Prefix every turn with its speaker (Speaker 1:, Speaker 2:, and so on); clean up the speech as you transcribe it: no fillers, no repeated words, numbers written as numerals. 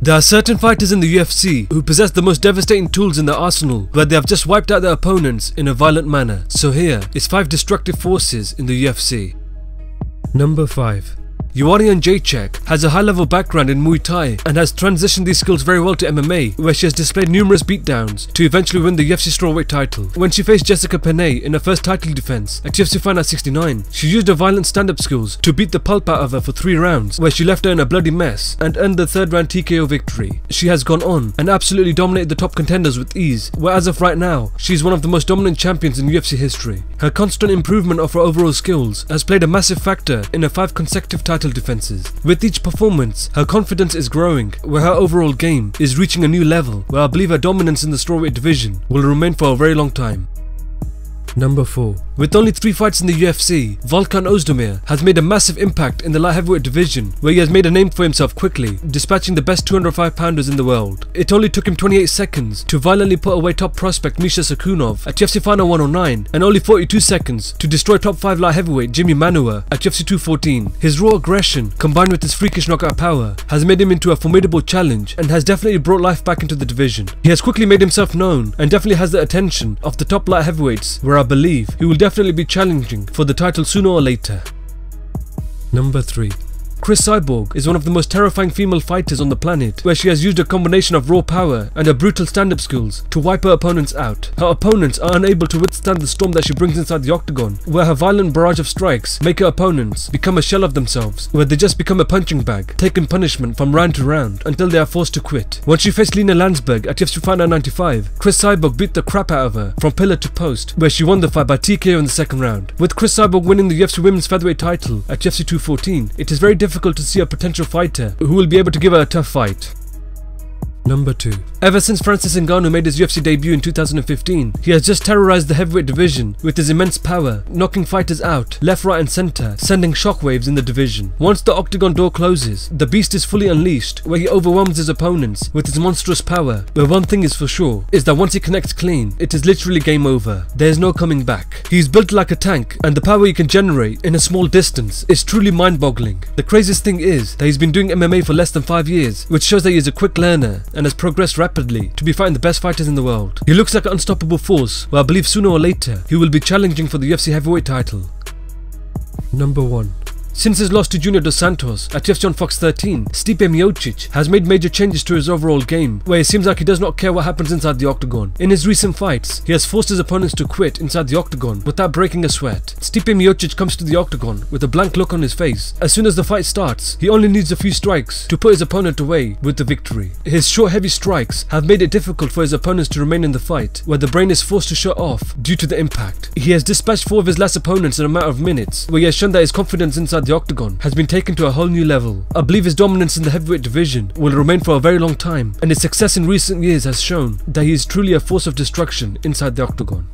Speaker 1: There are certain fighters in the UFC who possess the most devastating tools in their arsenal, where they have just wiped out their opponents in a violent manner. So here is 5 destructive forces in the UFC. Number 5. Ariel Helwani has a high-level background in Muay Thai and has transitioned these skills very well to MMA, where she has displayed numerous beatdowns to eventually win the UFC strawweight title. When she faced Jessica Penne in her first title defense at UFC Fight 69, she used her violent stand-up skills to beat the pulp out of her for 3 rounds, where she left her in a bloody mess and earned the 3rd round TKO victory. She has gone on and absolutely dominated the top contenders with ease, where as of right now, she is one of the most dominant champions in UFC history. Her constant improvement of her overall skills has played a massive factor in her 5 consecutive title defenses. With each performance, her confidence is growing, where her overall game is reaching a new level, where I believe her dominance in the strawweight division will remain for a very long time. Number 4. With only 3 fights in the UFC, Volkanovski has made a massive impact in the light heavyweight division, where he has made a name for himself quickly, dispatching the best 205-pounders in the world. It only took him 28 seconds to violently put away top prospect Misha Sakunov at UFC Fight 109, and only 42 seconds to destroy top 5 light heavyweight Jimmy Manuwa at UFC 214. His raw aggression, combined with his freakish knockout power, has made him into a formidable challenge and has definitely brought life back into the division. He has quickly made himself known and definitely has the attention of the top light heavyweights, where I believe he will definitely be challenging for the title sooner or later. Number 3. Cris Cyborg is one of the most terrifying female fighters on the planet, where she has used a combination of raw power and her brutal stand-up skills to wipe her opponents out. Her opponents are unable to withstand the storm that she brings inside the octagon, where her violent barrage of strikes make her opponents become a shell of themselves, where they just become a punching bag, taking punishment from round to round until they are forced to quit. When she faced Lina Landsberg at UFC Fight 95, Cris Cyborg beat the crap out of her from pillar to post, where she won the fight by TKO in the 2nd round. With Cris Cyborg winning the UFC Women's Featherweight title at UFC 214, it is very difficult to see a potential fighter who will be able to give her a tough fight. Number 2. Ever since Francis Ngannou made his UFC debut in 2015, he has just terrorized the heavyweight division with his immense power, knocking fighters out left, right and center, sending shockwaves in the division. Once the octagon door closes, the beast is fully unleashed, where he overwhelms his opponents with his monstrous power, where one thing is for sure, is that once he connects clean, it is literally game over. There is no coming back. He is built like a tank, and the power he can generate in a small distance is truly mind-boggling. The craziest thing is that he's been doing MMA for less than 5 years, which shows that he is a quick learner and has progressed rapidly to be fighting the best fighters in the world. He looks like an unstoppable force, where I believe sooner or later he will be challenging for the UFC heavyweight title. Number 1. Since his loss to Junior Dos Santos at UFC on Fox 13, Stipe Miocic has made major changes to his overall game, where it seems like he does not care what happens inside the octagon. In his recent fights, he has forced his opponents to quit inside the octagon without breaking a sweat. Stipe Miocic comes to the octagon with a blank look on his face. As soon as the fight starts, he only needs a few strikes to put his opponent away with the victory. His short, heavy strikes have made it difficult for his opponents to remain in the fight, where the brain is forced to shut off due to the impact. He has dispatched 4 of his last opponents in a matter of minutes, where he has shown that his confidence inside the octagon has been taken to a whole new level. I believe his dominance in the heavyweight division will remain for a very long time, and his success in recent years has shown that he is truly a force of destruction inside the octagon.